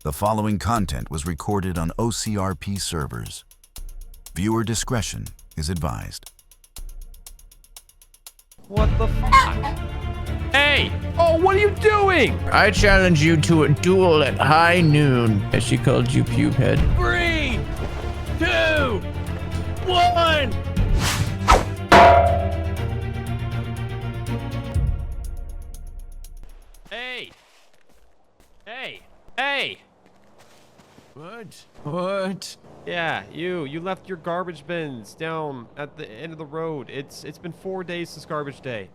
The following content was recorded on OCRP servers. Viewer discretion is advised. What the fuck? Hey! Oh, what are you doing? I challenge you to a duel at high noon. As she called you, pubehead. 3, 2, 1! Hey! Hey! Hey! What? Yeah, you left your garbage bins down at the end of the road. It's been 4 days since garbage day.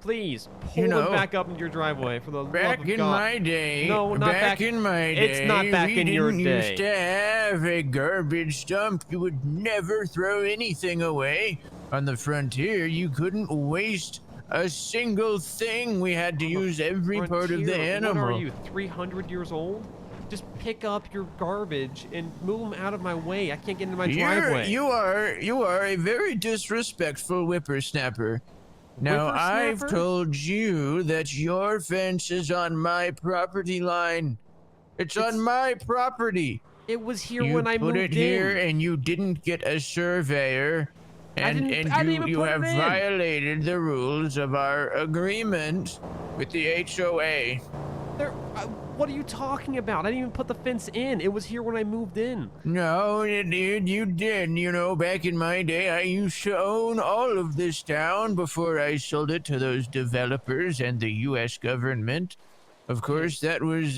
Please pull them back up into your driveway for the love of God. Back in my day. No, not back in my day. It's not back in your day. We didn't used to have a garbage dump. You would never throw anything away. On the frontier, you couldn't waste a single thing. We had to use every part of the animal. What are you, 300 years old? Just pick up your garbage and move them out of my way. I can't get into my driveway. You are a very disrespectful whippersnapper. Now, I've told you that your fence is on my property line. It's on my property. It was here when I moved in. You put it here and you didn't get a surveyor. And you have violated the rules of our agreement with the HOA. What are you talking about? I didn't even put the fence in. It was here when I moved in. No, you did. You know, back in my day, I used to own all of this town before I sold it to those developers and the U.S. government. Of course, that was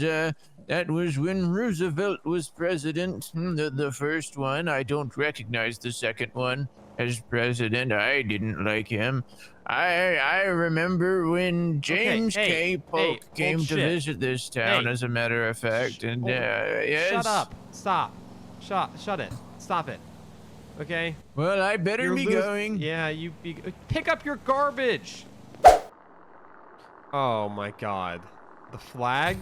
when Roosevelt was president, the first one. I don't recognize the second one as president. I didn't like him. I remember when James K. Polk came to visit this town, as a matter of fact, and yes. Shut up. Stop. Shut it. Stop it. Okay? Well, I better be going. Yeah, pick up your garbage. Oh my God. The flag?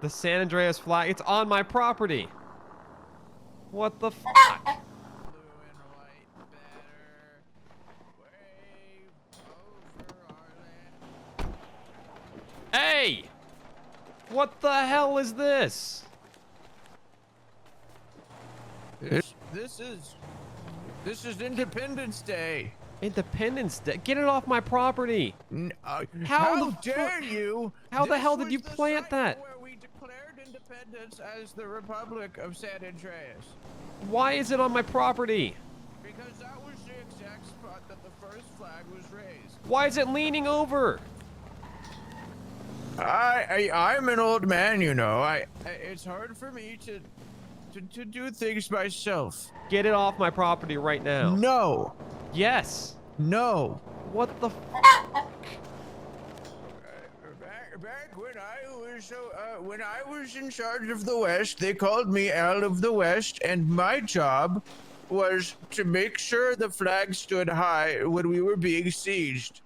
The San Andreas flag. It's on my property. What the fuck? Hey! What the hell is this? This is Independence Day. Independence Day? Get it off my property. How dare you? How the hell did you plant that? Where we declared independence as the Republic of San Andreas. Why is it on my property? Because that was the exact spot that the first flag was raised. Why is it leaning over? I'm an old man, you know. It's hard for me to do things myself. Get it off my property right now. No. Yes. No. What the Back when I was in charge of the West, they called me Al of the West, and my job was to make sure the flag stood high when we were being sieged.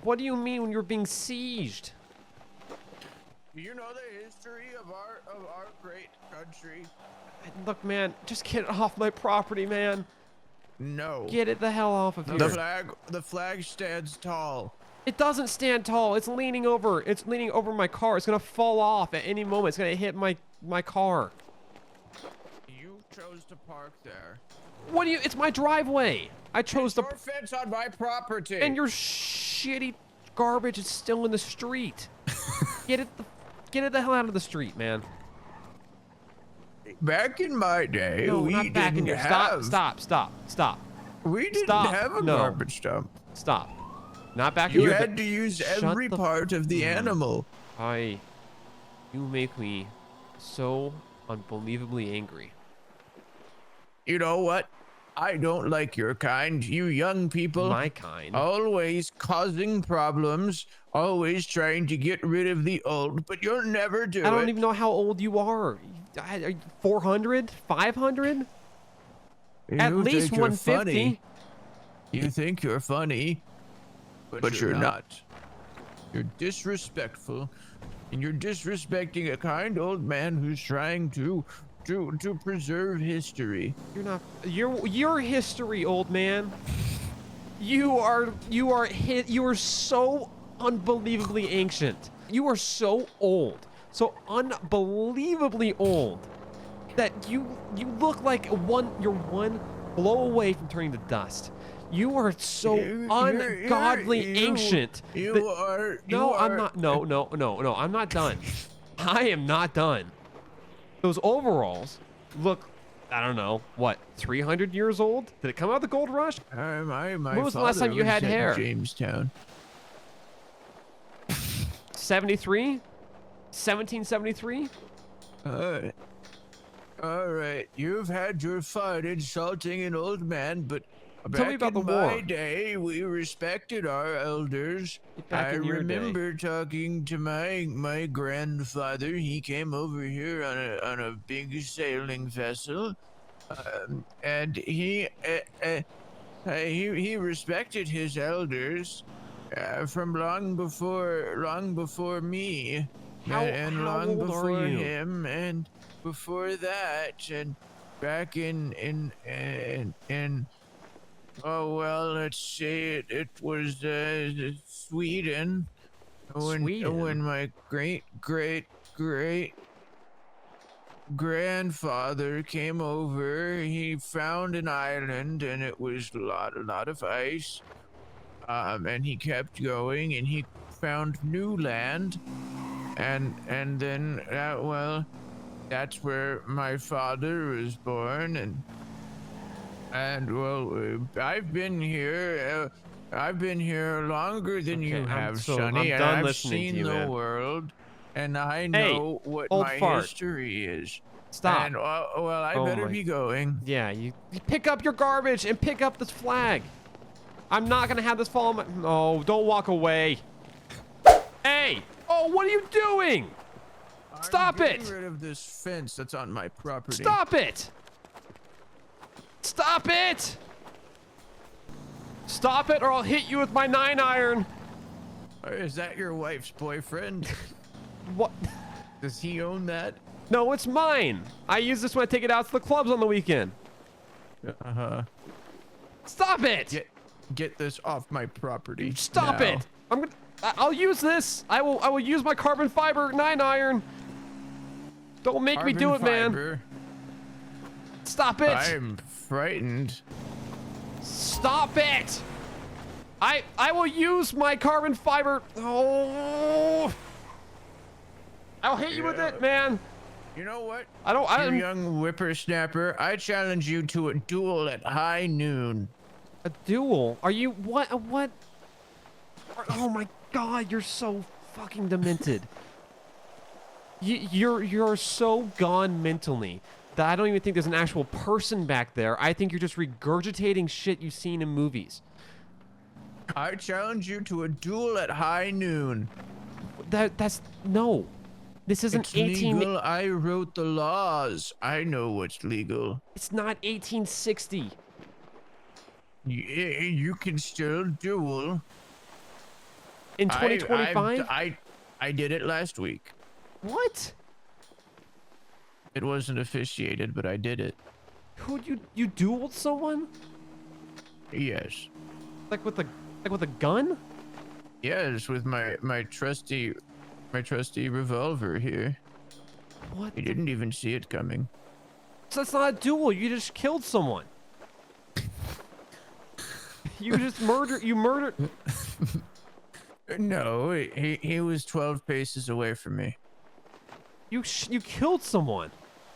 What do you mean when you're being sieged? You know the history of our great country. Look, man, just get it off my property, man. No. Get it the hell off of here. The flag stands tall. It doesn't stand tall. It's leaning over. It's leaning over my car. It's gonna fall off at any moment. It's gonna hit my car. You chose to park there. What do you? It's my driveway. I chose your fence on my property. And your shitty garbage is still in the street. Get it the hell out of the street, man. Back in my day, we didn't have. Stop. We didn't have a garbage dump. Stop. Not back in your. You had to use every part of the animal. You make me so unbelievably angry. You know what? I don't like your kind. You young people. My kind. Always causing problems. Always trying to get rid of the old, but you'll never do it. I don't even know how old you are. 400? 500? At least 150. You think you're funny, but you're not. You're disrespectful, and you're disrespecting a kind old man who's trying to preserve history. You're not. Your history, old man. You are so unbelievably ancient. You are so old. so unbelievably old that you look like you're one blow away from turning to dust. You are so ungodly ancient. I'm not. No. I'm not done. I am not done. Those overalls look, I don't know, what, 300 years old? Did it come out of the gold rush? My when was the last time you had hair? Jamestown. 73? 1773? All right, you've had your fun insulting an old man, but Tell me about the war. Back in my day, we respected our elders. Back I in your remember talking to my grandfather. He came over here on a big sailing vessel, and he respected his elders from long before me, and how long old before are you? him, and before that, and back in oh well, let's see, it was Sweden. When my great grandfather came over, he found an island and it was a lot of ice. And he kept going and he found new land, and then well, that's where my father was born, and well, I've been here longer than you have, Sonny. I'm done I've listening seen to you, the man. world, and I know what old my fart. history is. Stop. And well, I better be going. Yeah, you pick up your garbage and pick up this flag. I'm not gonna have this fall on my... Oh, don't walk away. Hey! Oh, what are you doing? Stop I'm it! getting rid of this fence that's on my property. Stop it! Stop it! Stop it, or I'll hit you with my 9-iron. Is that your wife's boyfriend? What? Does he own that? No, it's mine. I use this when I take it out to the clubs on the weekend. Stop it! Get this off my property. Stop now. it! I'll use this. I will use my carbon fiber 9-iron. Don't make me do it, man. Stop it! I'm frightened. Stop it! I will use my carbon fiber. Oh! I'll hit you with it, man. You know what? You young whippersnapper, I challenge you to a duel at high noon. A duel? Are you what? Oh my God! You're so fucking demented. You're so gone mentally that I don't even think there's an actual person back there. I think you're just regurgitating shit you've seen in movies. I challenge you to a duel at high noon. That's no. This isn't It's legal. I wrote the laws. I know what's legal. It's not 1860. You can still duel. In 2025? I did it last week. What? It wasn't officiated, but I did it. You dueled someone? Yes. Like with a gun? Yes, with my trusty revolver here. What? You didn't even see it coming. So that's not a duel. You just killed someone. You murdered. No, he was 12 paces away from me. You killed someone.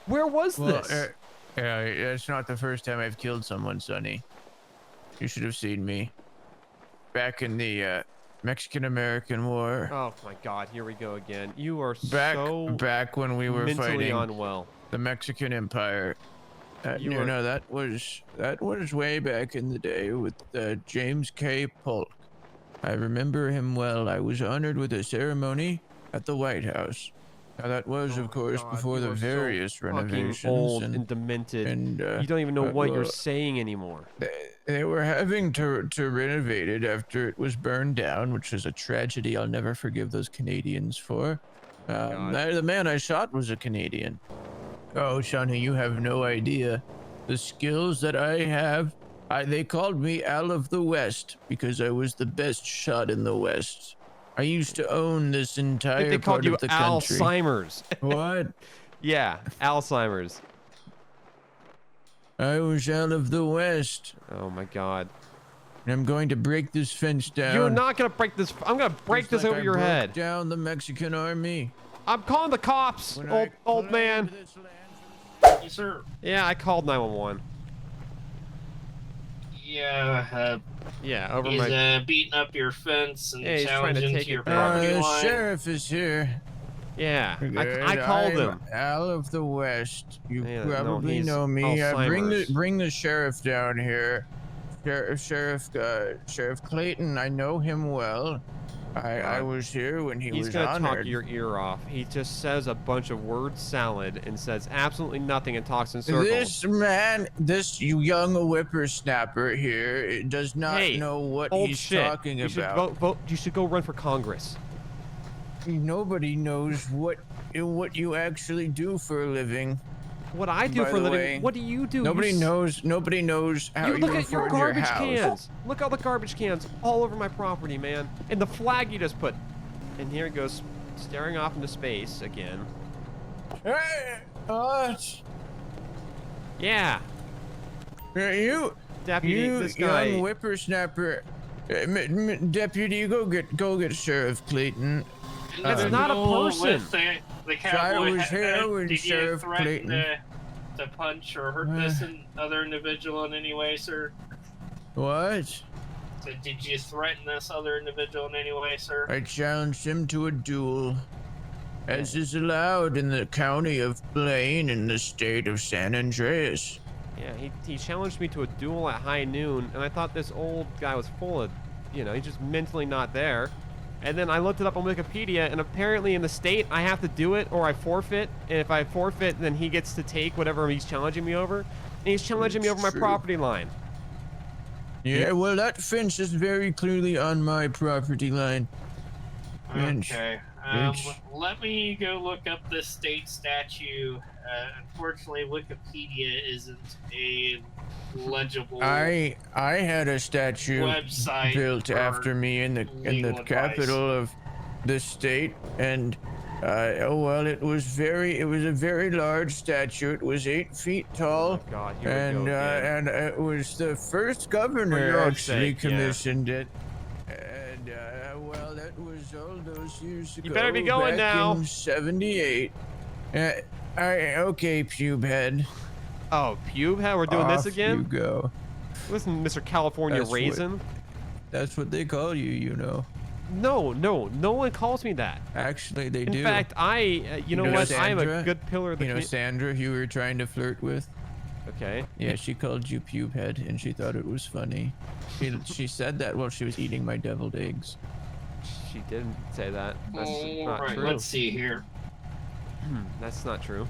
Where was this? It's not the first time I've killed someone, Sonny. You should have seen me. Back in the Mexican-American War. Oh my God, here we go again. You are back when we were mentally fighting unwell. The Mexican Empire. That was way back in the day with James K. Polk. I remember him well. I was honored with a ceremony at the White House. Now that was, of course, before the various renovations. Old and demented. And you don't even know what you're saying anymore. They were having to renovate it after it was burned down, which is a tragedy I'll never forgive those Canadians for. The man I shot was a Canadian. Oh, Shawnee, you have no idea. The skills that I have, they called me Al of the West because I was the best shot in the West. I used to own this I think entire they called part you of the country. Alzheimer's. What? Yeah, Alzheimer's. I was out of the West. Oh my God. And I'm going to break this fence down. You're not gonna break this. I'm gonna break Just this like over I your broke head. down the Mexican army. I'm calling the cops, When I old man. claimed this land. Yes, sir. Yeah, I called 911. Yeah, Yeah, over he's my. beating up your fence and Yeah, he's trying to challenging take to your it back. property The line. sheriff is here. Yeah, Good. I called I'm him. Out of the West. You Yeah, no, probably he's know me. Alzheimer's. Bring the sheriff down here. Sheriff Clayton. I know him well. I was here when he He's was gonna honored. talk your ear off. He just says a bunch of word salad and says absolutely nothing and talks in circles. This man, this young whippersnapper here, does not Hey, know what old he's shit. talking you about. should vote. You should go run for Congress. Nobody knows what you actually do for a living. What I do By for a the living. way, What do you do? Nobody knows how You look at afford your garbage house. cans. Look at all the garbage cans all over my property, man. And the flag you just put. And here it goes, staring off into space again. Hey, what? Yeah, You, deputy. you This young guy. whippersnapper. Deputy, go get Sheriff Clayton. That's not a person. With the I cowboy was hat, here when did Sheriff you threaten Clayton. to punch or hurt this other individual in any way, sir? What? So did you threaten this other individual in any way, sir? I challenged him to a duel, as is allowed in the county of Blaine in the state of San Andreas. Yeah, he challenged me to a duel at high noon, and I thought this old guy was full of, he's just mentally not there. And then I looked it up on Wikipedia, and apparently in the state, I have to do it or I forfeit. And if I forfeit, then he gets to take whatever he's challenging me over. And he's challenging me over my True. property line. Yeah, well, that fence is very clearly on my property line. Inch. Okay. Inch. Let me go look up this state statute. Unfortunately, Wikipedia isn't a legible I had a statue website built for after me in the legal advice. capital of the state, and it was a very large statue. It was 8 feet tall. Oh, God, here we go again. And it was the first For governor your own actually sake, yeah. commissioned it. And that was all those years ago. You better be going back now. in '78. Okay, pube head. Oh, pube? How we're doing this Off again? You go. Listen, Mr. California That's what- Raisin. That's what they call you, you know. No one calls me that. Actually, they do. In fact, you know know what? I am a Sandra? good pillar of the You know community. Sandra, who you were trying to flirt with? Okay. Yeah, she called you pube head, and she thought it was funny. She said that while she was eating my deviled eggs. She didn't say that. That's All not right, true. let's see here. That's not true.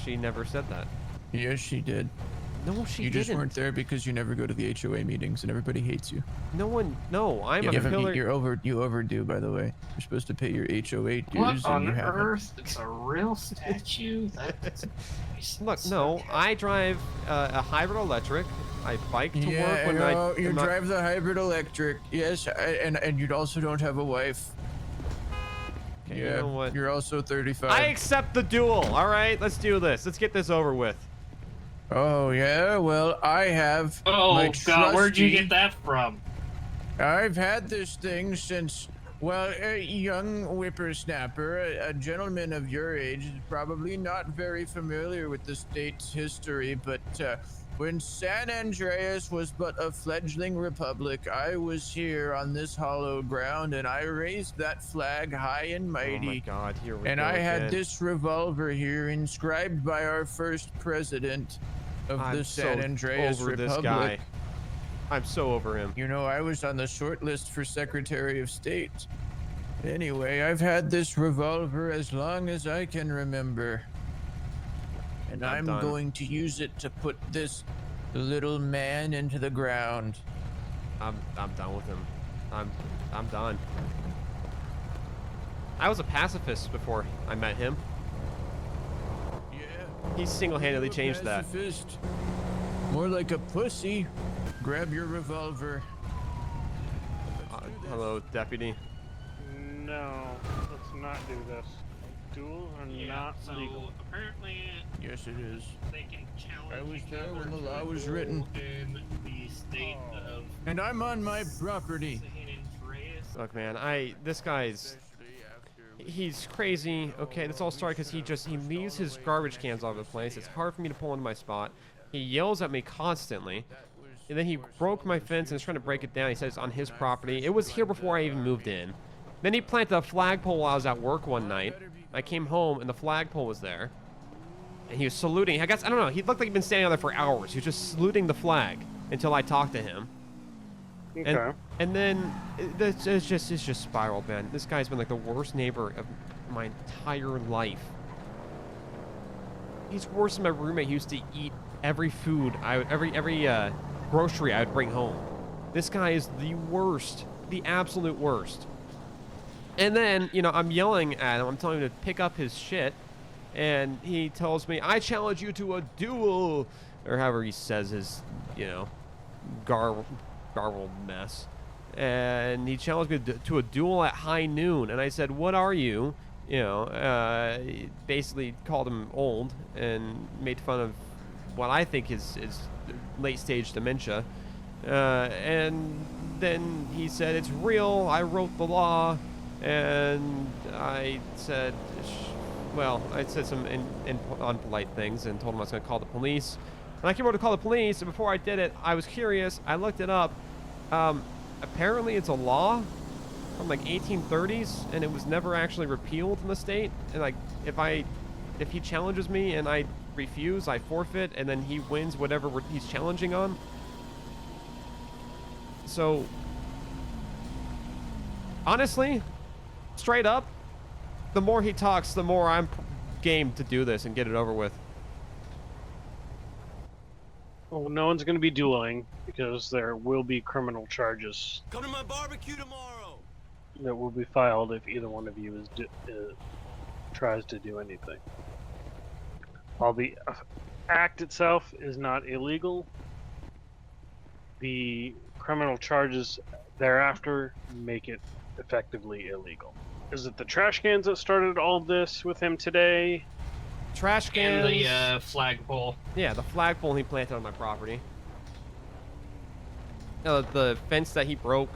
She never said that. Yes, she did. No, she You didn't. just weren't there because you never go to the HOA meetings, and everybody hates you. No, I'm You a pillar. you overdue, by the way. You're supposed to pay your HOA dues, What and on you haven't. earth? It's a real statue? That's Look, no, I drive a hybrid electric. I bike to work when you I'm not- drive the hybrid electric. Yes, and you also don't have a wife. Okay, Yeah, you know what? you're also 35. I accept the duel. All right, let's do this. Let's get this over with. Oh yeah, well I have. Oh my God, where'd you trusty- get that from? I've had this thing since, well, a young whippersnapper, a gentleman of your age, is probably not very familiar with the state's history, but when San Andreas was but a fledgling republic, I was here on this hollow ground, and I raised that flag high and Oh my mighty. God, here we And go I had again. this revolver here inscribed by our first president of I'm the San so Andreas over Republic. this guy. I'm so over him. You know, I was on the short list for Secretary of State. Anyway, I've had this revolver as long as I can remember. And I'm I'm done. going to use it to put this little man into the ground. I'm done with him. I'm done. I was a pacifist before I met him. Yeah. He single-handedly you're a changed that. pacifist. More like a pussy. Grab your revolver. Let's do Hello, deputy. No, let's not do this. Duels are not so legal. apparently Yes, it is. they can challenge I was each there other when the to law a was duel written. in the state of And I'm on my property. San Andreas. Look, man, this guy's, he's crazy. Okay, this all started because he leaves his garbage cans all over the place. It's hard for me to pull into my spot. He yells at me constantly. And then he broke my fence and is trying to break it down. He says it's on his property. It was here before I even moved in. Then he planted a flagpole while I was at work one night. I came home and the flagpole was there. And he was saluting. I guess, I don't know. He looked like he'd been standing out there for hours. He was just saluting the flag until I talked to him. Okay. And then it's just spiraled, man. This guy's been like the worst neighbor of my entire life. He's worse than my roommate who used to eat every food every grocery I would bring home. This guy is the worst, the absolute worst. And then, you know, I'm yelling at him. I'm telling him to pick up his shit. And he tells me, I challenge you to a duel. Or however he says his, you know, garbled mess. And he challenged me to a duel at high noon. And I said, what are you? You know, basically called him old and made fun of what I think is late stage dementia. And then he said, it's real. I wrote the law. And I said, well, I said some unpolite things and told him I was going to call the police. And I came over to call the police, and before I did it, I was curious. I looked it up. Apparently, it's a law from like 1830s, and it was never actually repealed in the state. And like, if he challenges me and I refuse, I forfeit, and then he wins whatever he's challenging on. So, honestly, straight up, the more he talks, the more I'm game to do this and get it over with. Well, no one's going to be dueling because there will be criminal charges Come to my barbecue tomorrow. that will be filed if either one of you tries to do anything. While the act itself is not illegal, the criminal charges thereafter make it effectively illegal. Is it the trash cans that started all this with him today? Trash cans. And the flagpole. Yeah, the flagpole he planted on my property. The fence that he broke.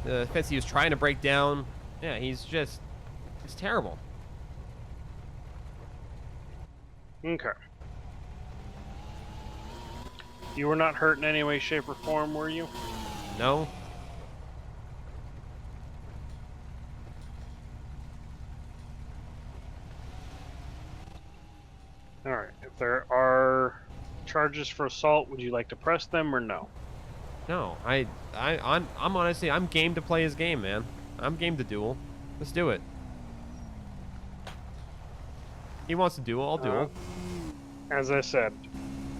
The fence he was trying to break down. Yeah, it's terrible. Okay. You were not hurt in any way, shape, or form, were you? No. Alright, if there are charges for assault, would you like to press them or no? No, I'm honestly, I'm game to play his game, man. I'm game to duel. Let's do it. He wants to duel, I'll duel. As I said,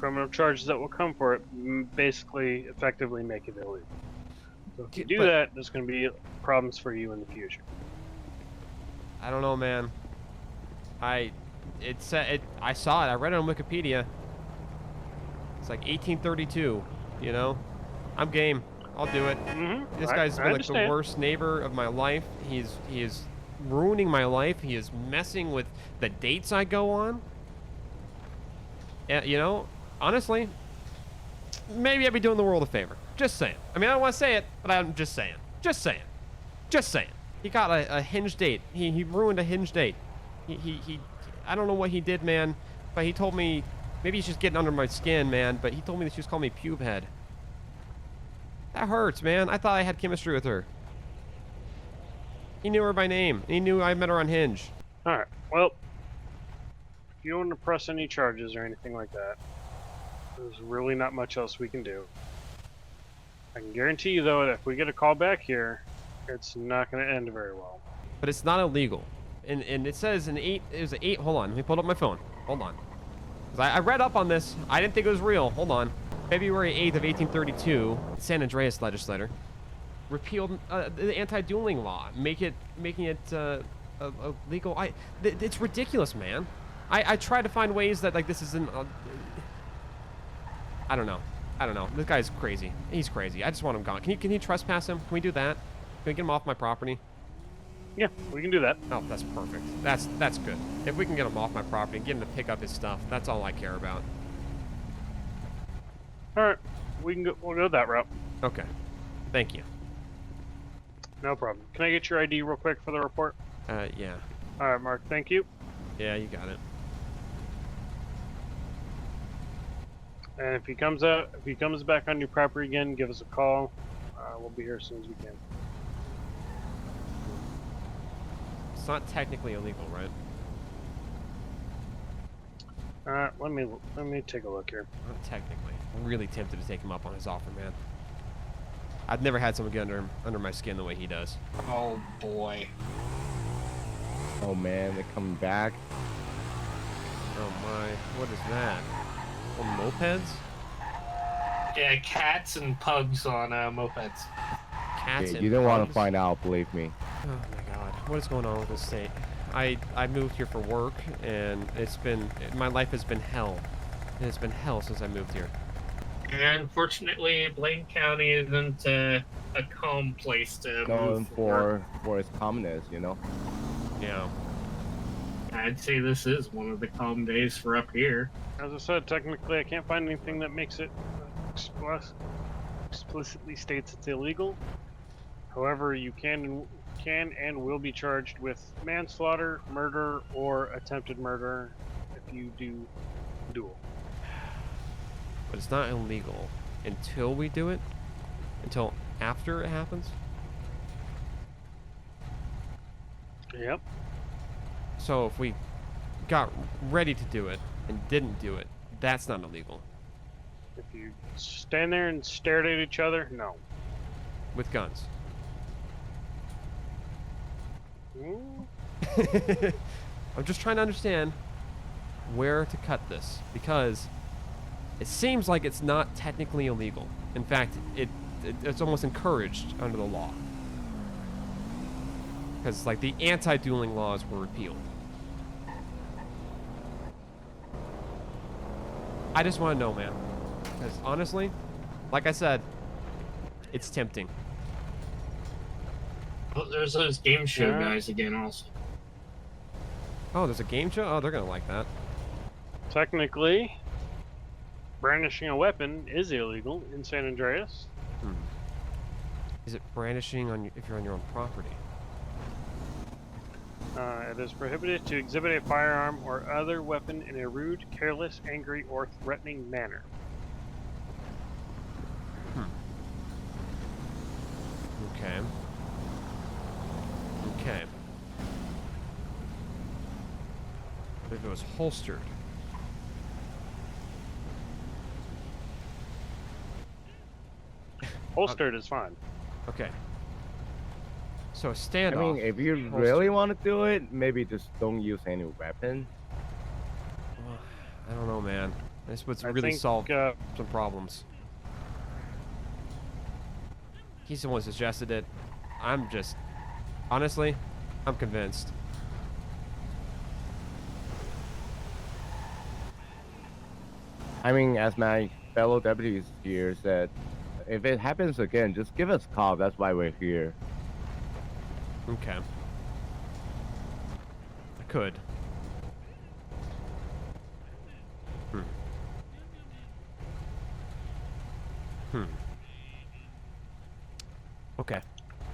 criminal charges that will come for it basically effectively make it illegal. So if you do that, there's going to be problems for you in the future. I don't know, man. I saw it. I read it on Wikipedia. It's like 1832, you know? I'm game. I'll do it. Mm-hmm. This guy's been like the worst neighbor of my life. He is ruining my life. He is messing with the dates I go on. You know, honestly, maybe I'd be doing the world a favor. Just saying. I mean, I don't want to say it, but I'm just saying. Just saying. Just saying. He got a hinge date. He ruined a hinge date. He I don't know what he did, man, but he told me, maybe he's just getting under my skin, man, but he told me that she was calling me pube head. That hurts, man. I thought I had chemistry with her. He knew her by name. He knew I met her on Hinge. Alright, well, if you want to press any charges or anything like that, there's really not much else we can do. I can guarantee you, though, that if we get a call back here, it's not going to end very well. But it's not illegal. And it says it was an 8, hold on, let me pull up my phone. Hold on. 'Cause I read up on this. I didn't think it was real. Hold on. February 8th of 1832, San Andreas legislator repealed the anti-dueling law, making it illegal. It's ridiculous, man. I try to find ways that like this isn't. I don't know. I don't know. This guy's crazy. He's crazy. I just want him gone. Can you trespass him? Can we do that? Can we get him off my property? Yeah, we can do that. Oh, that's perfect. That's good. If we can get him off my property and get him to pick up his stuff, that's all I care about. All right, we'll go that route. Okay. Thank you. No problem. Can I get your ID real quick for the report? Yeah. All right, Mark. Thank you. Yeah, you got it. And if he comes back on your property again, give us a call. We'll be here as soon as we can. It's not technically illegal, right? Let me take a look here. Not technically. I'm really tempted to take him up on his offer, man. I've never had someone get under my skin the way he does. Oh boy. Oh man, they're coming back. Oh my, what is that? On mopeds? Yeah, cats and pugs on mopeds. Cats Okay, and you don't want to pugs? find out, believe me. Oh my god, what is going on with this state? I moved here for work, and my life has been hell. It has been hell since I moved here. And unfortunately, Blaine County isn't a calm place to Known move for work. for its calmness, you know. Yeah. I'd say this is one of the calm days for up here. As I said, technically, I can't find anything that makes it explicitly states it's illegal. However, you can and will be charged with manslaughter, murder, or attempted murder if you do duel. But it's not illegal until we do it? Until after it happens? Yep. So if we got ready to do it and didn't do it, that's not illegal. If you stand there and stare at each other, no. With guns. Mm, I'm just trying to understand where to cut this, because it seems like it's not technically illegal. In fact, it's almost encouraged under the law. Because, like, the anti-dueling laws were repealed. I just want to know, man. Because, honestly, like I said, it's tempting. Well, there's those game show Yeah. guys again also. Oh, there's a game show? Oh, they're going to like that. technically, brandishing a weapon is illegal in San Andreas. Is it brandishing if you're on your own property? It is prohibited to exhibit a firearm or other weapon in a rude, careless, angry, or threatening manner. Okay. Okay. But if it was holstered. Holstered is fine. Okay. So a I standoff. mean, if you holstered. really want to do it, maybe just don't use any weapon. Well, I don't know, man. This would I really think, solve some problems. He's the one who suggested it. I'm just, honestly, I'm convinced. I mean, as my fellow deputies here said, if it happens again, just give us a call. That's why we're here. Okay. I could. Okay. Well,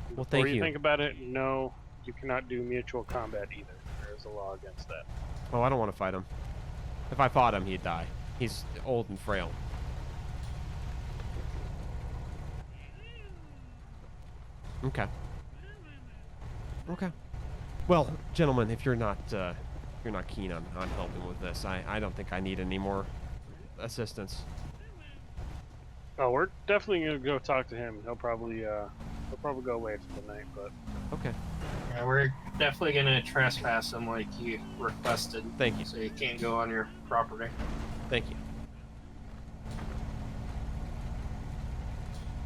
Before thank you you. think about it, no, you cannot do mutual combat either. There is a law against that. Oh, I don't want to fight him. If I fought him, he'd die. He's old and frail. Okay. Okay. Well, gentlemen, if you're not keen on helping with this, I don't think I need any more assistance. Oh, we're definitely gonna go talk to him. He'll probably go away for the night, but Okay. Yeah, we're definitely gonna trespass him like you requested. Thank you. So you can't go on your property. Thank you.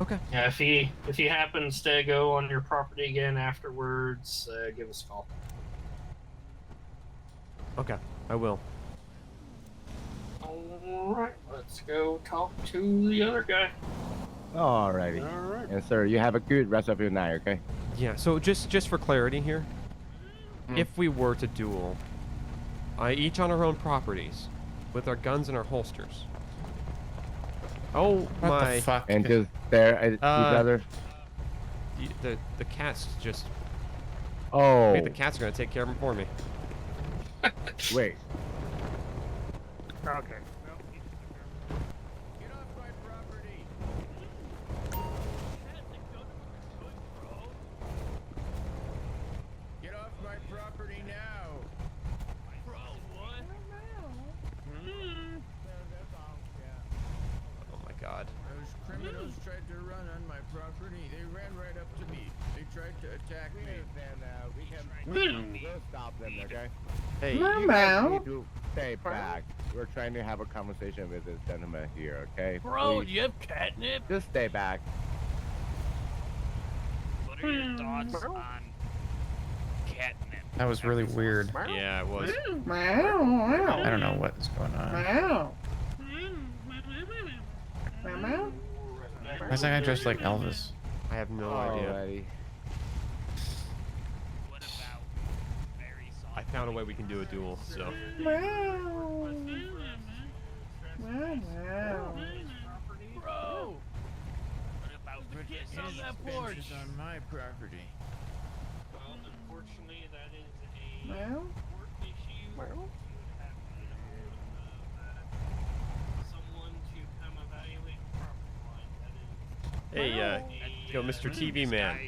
Okay. Yeah, if he happens to go on your property again afterwards, give us a call. Okay. I will. Alright, let's go talk to the other guy. Alrighty. All right. And sir, you have a good rest of your night, okay? Yeah, so just for clarity here, if we were to duel, each on our own properties, with our guns in our holsters. Oh What my! the fuck? And just stare at each other. The cats just. I Oh, think the cats are gonna take care of them for me. wait. Okay. Get off my property. Get off my property now. Bro, what? Oh my God! Those criminals tried to run on my property. They ran right up to me. They tried to attack me. We'll stop them, okay? Hey, You guys need to stay back. We're trying to have a conversation with this gentleman here, okay? Bro, Please, you have catnip? just stay back. What are your thoughts on catnip? That was really weird. yeah, it was. I don't know what's going on. Why is that guy dressed like Elvis? I have no idea. Alrighty. What about very soft? I found a way we can do a duel. So. Bro! What about Get on His that bench porch! is on my property. Well, unfortunately, that is a court issue. You would have someone to come evaluate the property line. That is Hey, yo, Mr. TV man.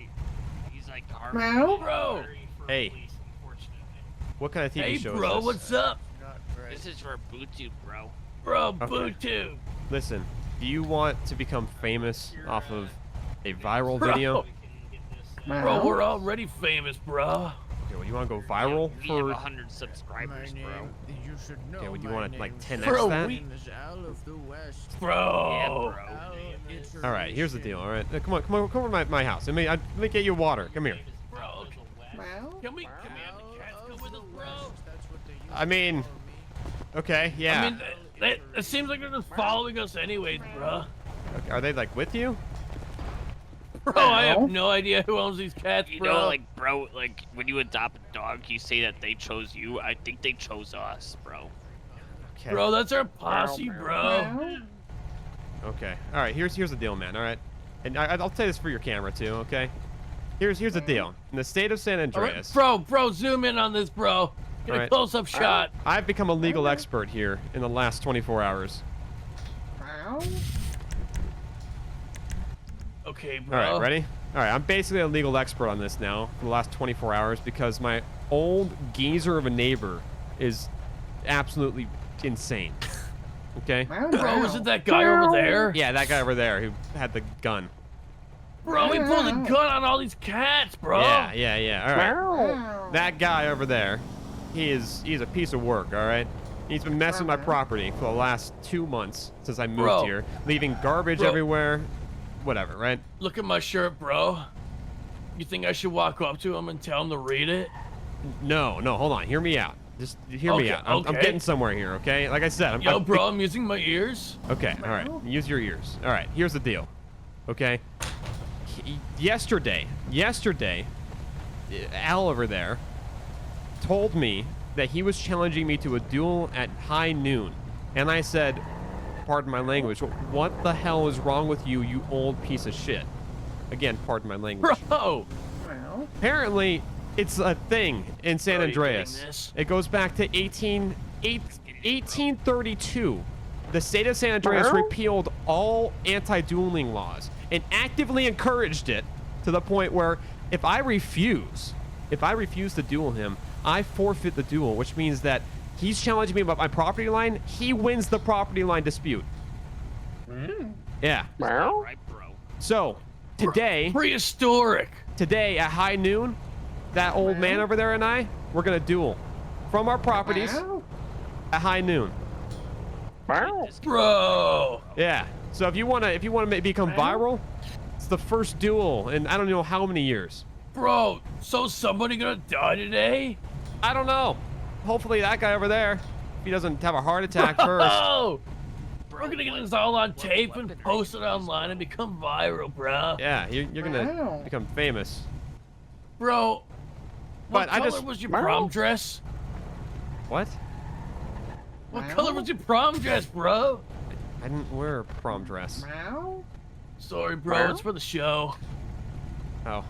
He's like Bro! Hey. Police, unfortunately. What kind of TV Hey, show bro, is this? what's up? Not right. This is for Bluetooth, bro. Bro, Okay. Bluetooth! Listen, do you want to become famous off of a viral Bro. video? We can get this, Bro, we're already famous, bro. Okay, well, you want to go viral We have for? 100 My subscribers, name, bro. you should know. Okay, would you my want to like name. 10x Bro, that? My name is Al of the West. Bro! Yeah, bro. Al All right, here's the Iteration. deal. All right, come on, come over to my house. Let me get you water. Come here. Bro, can we have the cats come with us, bro? That's what they used I mean, to call me. okay, yeah. I mean, it seems like they're just following us anyways, bro. Okay, are they like with you? Bro, I have no idea who owns these cats, You bro. know, like, bro, like, when you adopt a dog, you say that they chose you. I think they chose us, bro. Okay. Bro, that's our posse, bro. Okay. All right. Here's the deal, man. All right. And I'll say this for your camera too. Okay. Here's the deal. In the state of San All right, Andreas, bro, zoom in on this, bro. Get a Alright. close-up shot. I've become a legal expert here in the last 24 hours. Okay, All bro. right. Ready? All right. I'm basically a legal expert on this now for the last 24 hours because my old geezer of a neighbor is absolutely insane. Okay. Bro, isn't that guy over there? Yeah, that guy over there who had the gun. Bro, he pulled a gun on all these cats, bro. Yeah. All right. That guy over there, he's a piece of work. All right. He's been messing with my property for the last 2 months since I moved Bro. here, leaving garbage Bro. everywhere. Whatever, right? Look at my shirt, bro. You think I should walk up to him and tell him to read it? No, hold on. Hear me out. Just hear me Okay, out. I'm okay. getting somewhere here, okay? Like I said, Yo, bro, I'm using my ears. Okay, all right. Use your ears. All right, here's the deal. Okay? Yesterday, Al over there told me that he was challenging me to a duel at high noon. And I said, pardon my language, what the hell is wrong with you, you old piece of shit? Again, pardon my language. Bro. Apparently, it's a thing in San Bro, you getting Andreas. this? It goes back to 1832. The state of San Andreas repealed all anti-dueling laws and actively encouraged it to the point where if I refuse to duel him, I forfeit the duel, which means that he's challenging me about my property line. He wins the property line dispute. Yeah. Right, bro. So today Prehistoric. at high noon, that old man over there and I, we're gonna duel from our properties at high noon. Bro. Yeah. So if you wanna become viral, it's the first duel in I don't know how many years. Bro, so somebody gonna die today? I don't know. Hopefully that guy over there, if he doesn't have a heart attack first. Oh! We're gonna get this all on tape and post it online and become viral, bro. Yeah, you're gonna become famous. Bro, what But I color just- was your prom dress? What? What color was your prom dress, bro? I didn't wear a prom dress. Sorry, bro. It's for the show. Oh.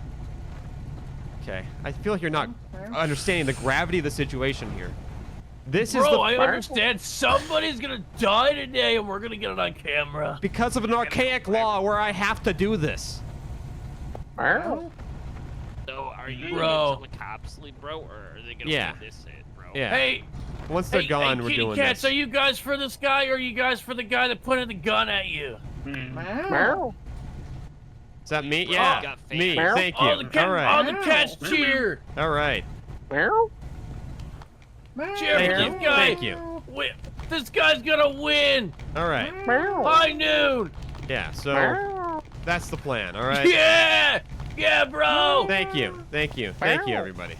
Okay. I feel like you're not understanding the gravity of the situation here. This is Bro, the I understand. Somebody's gonna die today, and we're gonna get it on camera. because of an archaic law where I have to do this. So are you Bro. gonna tell the cops, bro, or are they gonna Yeah. leave this in, bro? Yeah. Hey, Once they're gone, we're kitty doing cats, this. are you guys for this guy, or are you guys for the guy that pointed the gun at you? Is that me? Bro, Yeah. got Me. famous. Thank you. All the, All right. all the cats cheer. All right. Cheer Thank for you. this guy. Thank you. This guy's gonna win. All right. High noon. Yeah. So that's the plan. All right. Yeah. Yeah, bro. Thank you. Thank you. Thank you, everybody.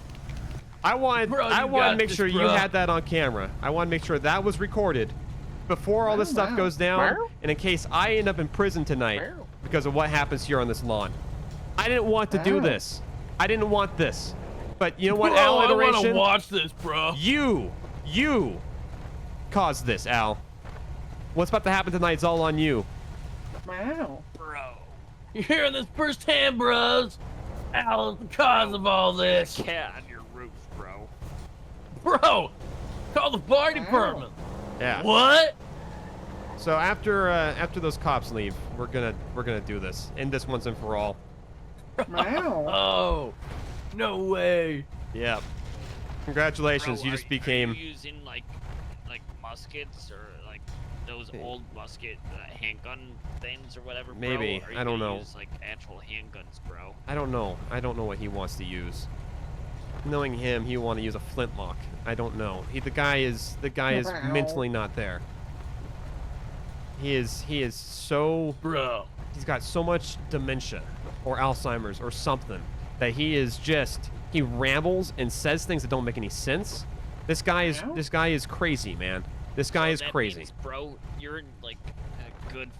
I want Bro, I you want to got make this, sure you bro. had that on camera. I want to make sure that was recorded before all this stuff goes down, and in case I end up in prison tonight because of what happens here on this lawn. I didn't want to do this. I didn't want this. But you know what, Bro, Al I want to Iteration? watch this, bro. You caused this, Al. What's about to happen tonight's all on you. Bro. You're hearing this firsthand, bros. Al is the cause of all this. Cat on your roof, bro. Bro, call the fire department. Yeah. What? So after those cops leave, we're gonna do this. End this once and for all. Oh, no way. Yep. Congratulations, Bro, you just are became. you using like muskets or like those old musket handgun things or whatever, bro? Maybe. Or are you I don't gonna know. Use like actual handguns, bro. I don't know. I don't know what he wants to use. Knowing him, he want to use a flintlock. I don't know. The guy is mentally not there. He is so Bro. he's got so much dementia or Alzheimer's or something that he rambles and says things that don't make any sense. This guy is crazy, man. This guy is That crazy. means, bro, you're in like a good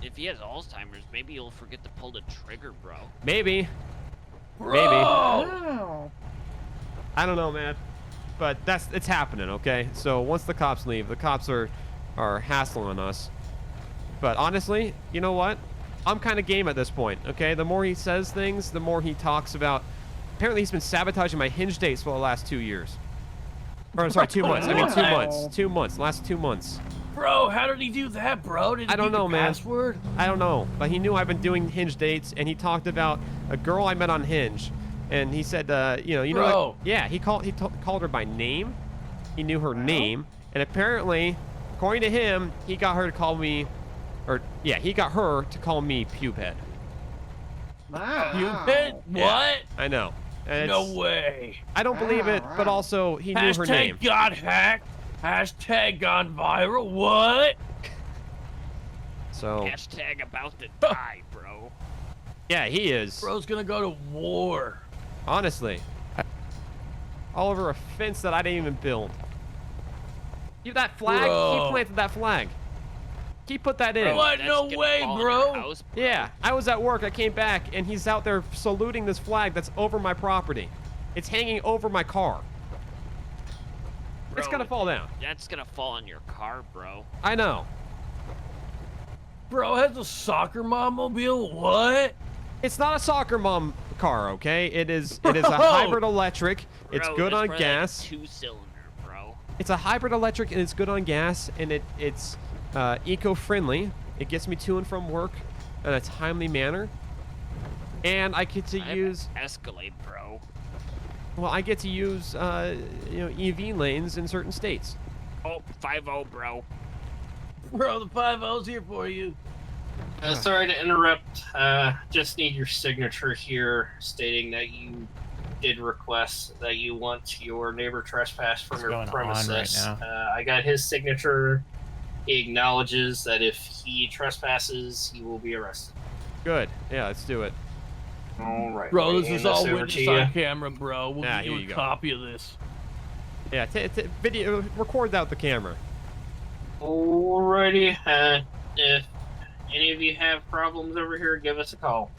if he has Alzheimer's, maybe he'll forget to pull the trigger, bro. Maybe. Bro. Maybe. I don't know, man. But it's happening, okay? So once the cops leave, the cops are hassling us. But honestly, you know what? I'm kind of game at this point, okay? The more he says things, the more he talks about. Apparently, he's been sabotaging my hinge dates for the last 2 years. Or I'm sorry, 2 months. I mean 2 months. 2 months. Last 2 months. Bro, how did he do that, bro? Did he I don't need the know, man. Password? I don't know, but he knew I've been doing Hinge dates, and he talked about a girl I met on Hinge, and he said, you know, Bro. yeah, he called her by name. He knew her name, and apparently, according to him, he got her to call me, he got her to call me Pubehead. You bit? What? I know. And No it's- way. I don't believe it, but also he knew her name. Hashtag got hacked. Hashtag gone viral. What? So Hashtag about to die, bro. yeah, he is. Bro's gonna go to war. Honestly. All over a fence that I didn't even build. That flag, Bro. he planted that flag. He put that in. Bro, What? that's No gonna way, fall on bro. your house, bro. Yeah, I was at work, I came back, and he's out there saluting this flag that's over my property. It's hanging over my car. It's Bro, gonna fall down. That's gonna fall on your car, bro. I know. Bro has a soccer mobile. What? It's not a soccer mom car, okay? It is a Bro. hybrid electric. It's Bro, good that's on probably gas. Like 2-cylinder, bro. It's a hybrid electric and it's good on gas, and it's eco-friendly. It gets me to and from work in a timely manner. And I get to I have use an Escalade, bro. well, I get to use EV lanes in certain states. Oh, 5-0, bro. Bro, the 5-0's here for you. Sorry to interrupt. Just need your signature here stating that you did request that you want your neighbor trespass from What's your going on premises. right I got his signature. He acknowledges that if he trespasses, he will be arrested. Good. Yeah, let's do it. All right. Bro, let me this hand is all over witness to you. on camera, bro. We'll Yeah, give here you you a go. copy of this. Yeah, video, record out the camera. Alrighty. If any of you have problems over here, give us a call.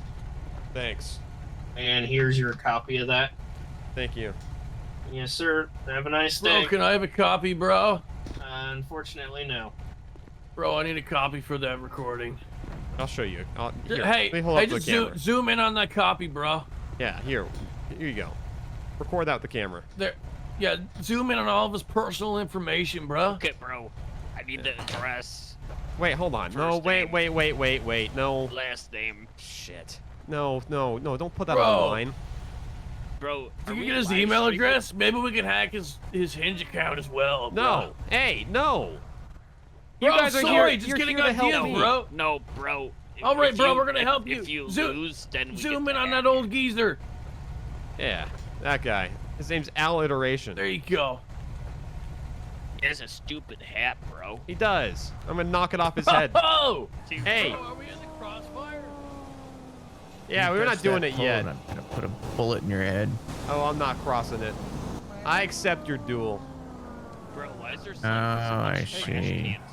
Thanks. And here's your copy of that. Thank you. Yes, sir. Have a nice Bro, day. can I have a copy, bro? Unfortunately, no. Bro, I need a copy for that recording. I'll show you. Here, Hey, let me hold up the just camera. zoom in on that copy, bro. Yeah, here you go. Record out the camera. There. Yeah, zoom in on all of his personal information, bro. Okay, bro. I need the address, Wait, hold on. No, First wait. name. No. last name. Shit. No, don't put that Bro. online. Bro, If are you we get his live email streaming? address, maybe we can hack his Hinge account as well. No. Hey, no. Bro, You guys are sorry, here, just you're getting here to help ideas, me. bro. No, bro. All right, If bro, you- we're gonna help you. If you Zoom- lose, then we Zoom get in on the that old geezer. Yeah, that guy. His name's Al Iteration. There you go. He has a stupid hat, bro. He does. I'm gonna knock it off his head. Oh! Hey. Bro, are we in the crossfire? Yeah, we're not doing it yet. I'm gonna put a bullet in your head. Oh, I'm not crossing it. I accept your duel. Bro, why is there so, Oh, I much trash see. cans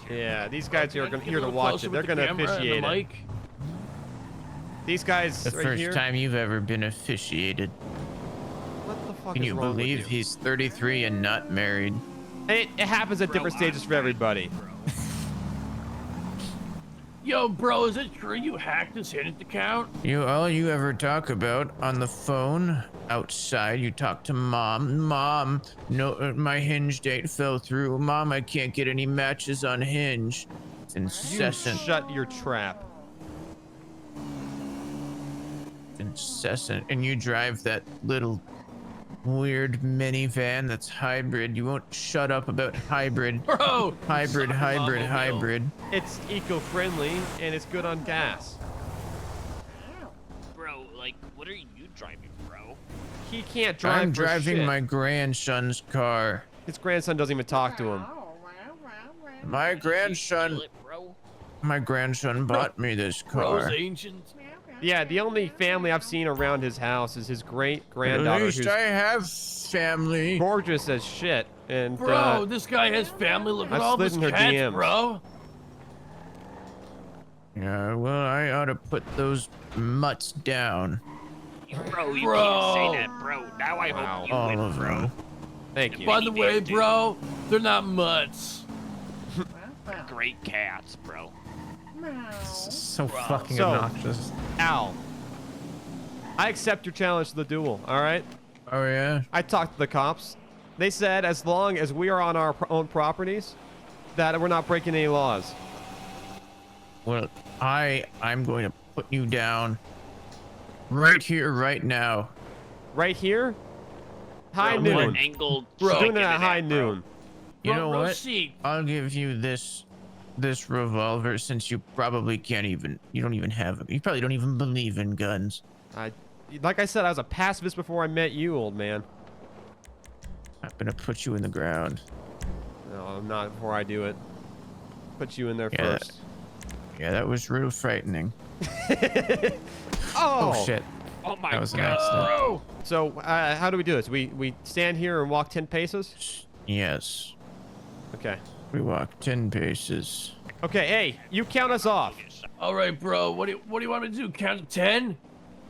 here? Yeah, these guys are Can I get here a to little watch closer it. with They're the gonna camera and the officiate it. mic? These guys The right first here. time you've ever been officiated. What the fuck Can is you wrong believe with you? he's 33 and not married? It happens at Bro, different stages I'm for everybody. bro. Yo, bro, is it true you hacked his Hinge account? All you ever talk about on the phone outside, you talk to mom. Mom, no, my Hinge date fell through. Mom, I can't get any matches on Hinge. It's You incessant, shut your trap. incessant. And you drive that little weird minivan that's hybrid. You won't shut up about hybrid. Bro! Hybrid, suck hybrid, automobile. hybrid. It's eco-friendly and it's good on gas. Bro, like, what are you driving, bro? He can't drive. I'm for driving shit. my grandson's car. His grandson doesn't even talk to him. My Steal grandson, it, bro. my grandson bought me this Bro's car. ancient. Yeah, the only family I've seen around his house is his great At granddaughter, least who's I have family. gorgeous as shit. And Bro, this guy has family. Look at I've all slid his in her cats, DMs. bro. Yeah, well, I ought to put those mutts down. Bro, you Bro. can't say that, bro. Now I Wow. hope you All win, of bro. them. thank you. By the way, Dude. bro, they're not mutts. Great cats, bro. So fucking So- obnoxious. Al, I accept your challenge to the duel. All right. Oh yeah. I talked to the cops. They said as long as we are on our own properties, that we're not breaking any laws. Well, I'm going to put you down right here, right now. Right here, high Bro, what noon. angle Bro. should I Doing it give at high bro? noon. You Front know row what? seat. I'll give you this revolver since you probably you don't even have you probably don't even believe in guns. Like I said, I was a pacifist before I met you, old man. I'm gonna put you in the ground. No, I'm not before I do it. Put you in there Yeah, first. Yeah, that was real frightening. Oh, Oh shit. Oh my That was an god. accident. Oh, So how do we do this? We stand here and walk 10 paces? Yes. Okay. We walk 10 paces. Okay, hey, you count us off. all right, bro. What do you want me to do? Count to 10?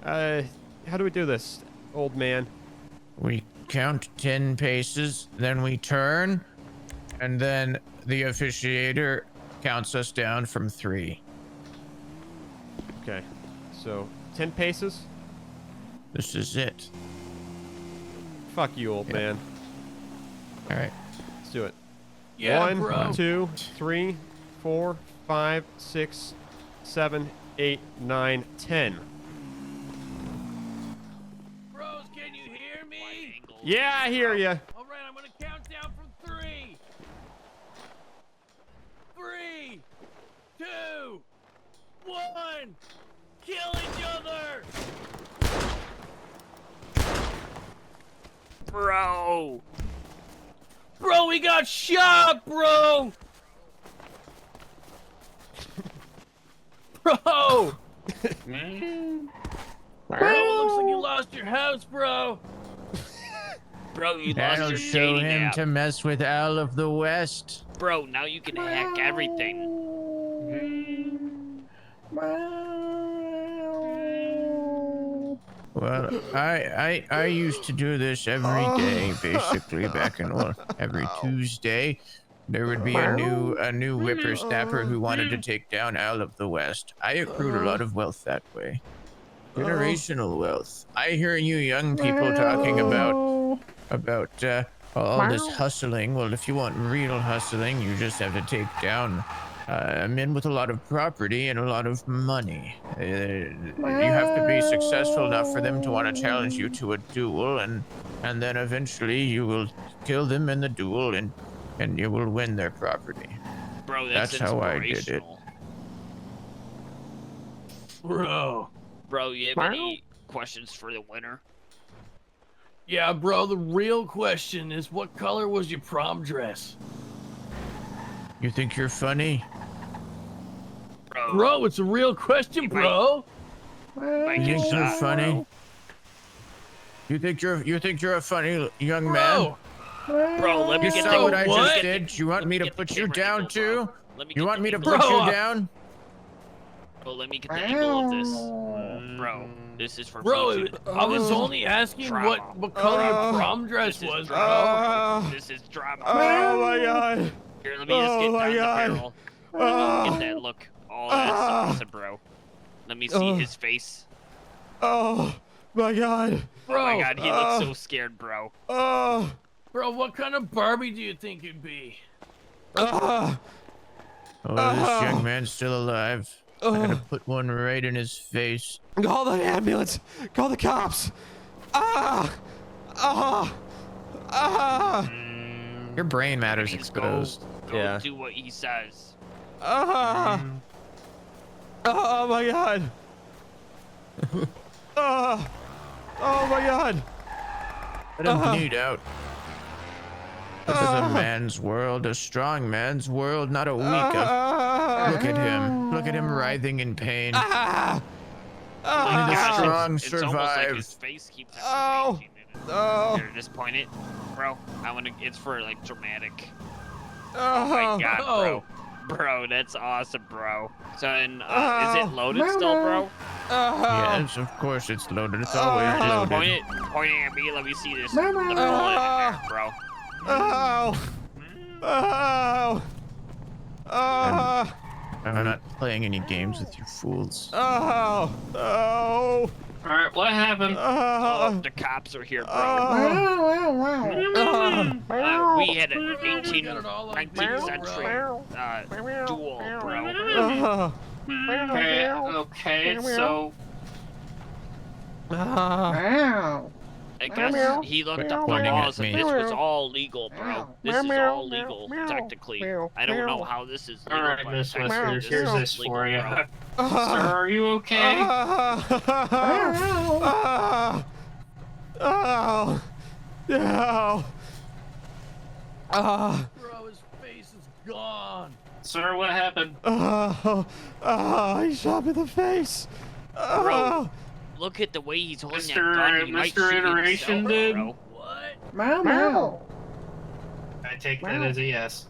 How do we do this, old man? We count 10 paces, then we turn, and then the officiator counts us down from 3. Okay. So 10 paces? This is it. Fuck you, old man. All right. Let's do it. Yeah, 1, bro. 2, 3, 4, 5, 6, 7, 8, 9, 10. Bros, can you hear me? Yeah, I hear you. All right, I'm gonna count down from 3. 3, 2, 1. Kill each other. Bro. Bro, we got shot, bro. Bro. Bro, looks like you lost your house, bro. Bro, you lost That'll your show dating him app. to mess with Al of the West. Bro, now you can hack everything. Well, I used to do this every day, basically, back in, well, every Tuesday. There would be a new whippersnapper who wanted to take down Al of the West. I accrued a lot of wealth that way. Generational wealth. I hear you young people talking about all this hustling. Well, if you want real hustling, you just have to take down men with a lot of property and a lot of money. You have to be successful enough for them to want to challenge you to a duel, and then eventually you will kill them in the duel, and you will win their property. Bro, that's how I did it. Bro. Bro, you have any questions for the winner? Yeah, bro, the real question is what color was your prom dress? You think you're funny? Bro, it's a real question, bro. You think you're funny? You think you're a funny young man? Bro, let me You get saw the what I what? just did? You want me to put you down too? You want me to Bro, put you down? Bro, let me get the angle of this. Bro, this is for Bro, YouTube. I was only asking Drama. what color your prom dress This is was, bro. drama. This is drama. Oh my god. Here, let me just get Oh my down the God. barrel. Get that look. Oh, that's awesome, bro. Let me see his face. Oh my god. Oh my Bro, god, he looks so scared, bro. Oh. Bro, what kind of Barbie do you think it'd be? Ah. Oh, this young man's still alive. I gotta put one right in his face. Call the ambulance. Call the cops. Ah. Ah. Ah. Your brain matter's Please exposed. Go Yeah. do what he says. Ah. Oh my god. Ah. Oh my god. Let him bleed out. This is a man's world, a strong man's world, not a weak. Look at him. Look at him writhing in pain. Ah. Only the Gosh, strong it's almost like survive. his face keeps Oh. changing. Oh. Here, just point it. Bro, I wanna, it's for like dramatic. Oh Oh my god, bro. Bro, that's awesome, bro. So, and, is it loaded still, bro? Yes, of course it's loaded. It's always Just loaded. point it at me, let me see this. The bullet in there, bro. Oh. Oh. Oh. I'm not playing any games with you fools. Oh. Oh. Alright, what happened? Oh, the cops are here, bro. We had an 19th century duel, bro. Okay, so I guess he looked up the Pointing at laws and me. this was all legal, bro. This is all legal, technically. I don't know how this is legal, alright, but Miss technically Whiskers, here's is this legal, for you. bro. Sir, are you okay? Oh. No. Oh. Bro, his face is gone. Sir, what happened? Oh. Oh. He shot me in the face. Oh. Bro, look at the way he's holding that gun. He might Mr. shoot Iteration himself, did? bro. What? I take that as a yes.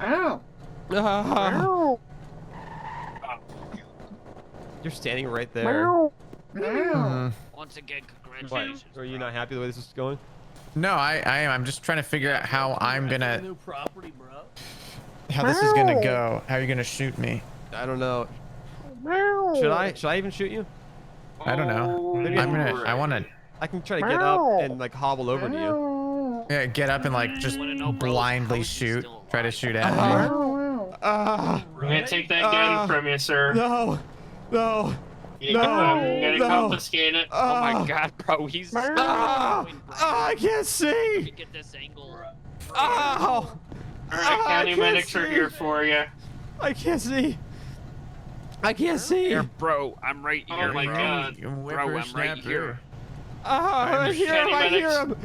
Oh. You're standing right there. Once again, What? congratulations. Are you not happy the way this is going? No, I am. I'm just trying to figure out how I'm gonna, New property, bro. how this is gonna go. How you're gonna shoot me? I don't know. Should I even shoot you? I don't know. Maybe I wanna, I can try to get up and like hobble over to you. yeah, get up and like just Wanna know, bro, blindly how is he shoot. still Try to alive? shoot at me. Ah. I'm gonna take that gun from you, sir. No. No. You No, gotta no. confiscate it. Oh my Ah. god, bro, he's Ah. Ah, I can't Let me see. get this angle. Ow. Alright, I county can't medics are see. here for you. I can't see. I can't see. Here, bro, I'm right Oh here, my bro. God. You Bro, I'm right whippersnapper. here. I hear him. I hear him.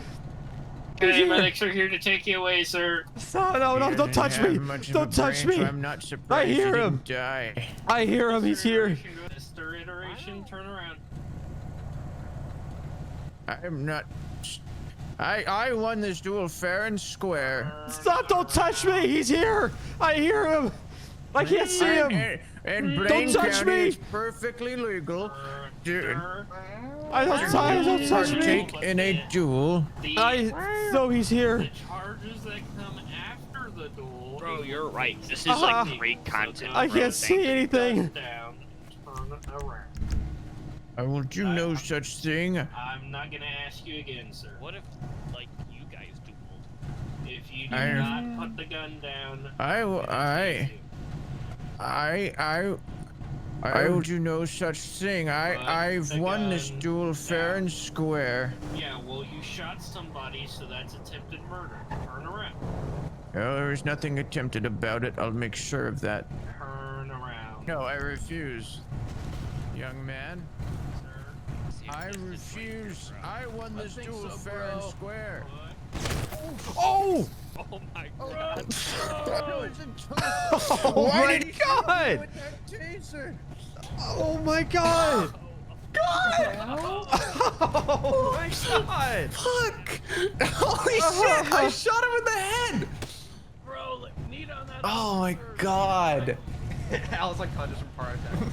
County medics are here to take you away, sir. No, don't touch me. Don't touch me. I'm not surprised I hear you him. didn't die. I hear him. He's here. Mr. Iteration, turn around. I'm not. I won this duel fair and square. Stop! Don't touch me! He's here! I hear him! I can't see him! And Don't Brain touch County me! is perfectly legal to Don't touch me! partake in a duel. I know he's here. The charges that come after the duel. Bro, you're right. This is Uh-huh. like great content. I bro. can't see anything. Down, turn around. I will do no such thing. I'm not gonna ask you again, sir. What if, like, you guys dueled? If you do I- not put the gun down, I will. I will do no such thing. I've the won this gun duel fair down. and square. Yeah, well, you shot somebody, so that's attempted murder. Turn around. Oh, there is nothing attempted about it. I'll make sure of that. Turn around. No, I refuse. Young man, Sir. I refuse. I won this duel fair and square. Oh! Oh my god. Oh my god! Oh my god! Oh my god! Fuck! Holy shit! I shot him in the head! Bro, like, need on that. Oh my god! Al's like conscious from part attack.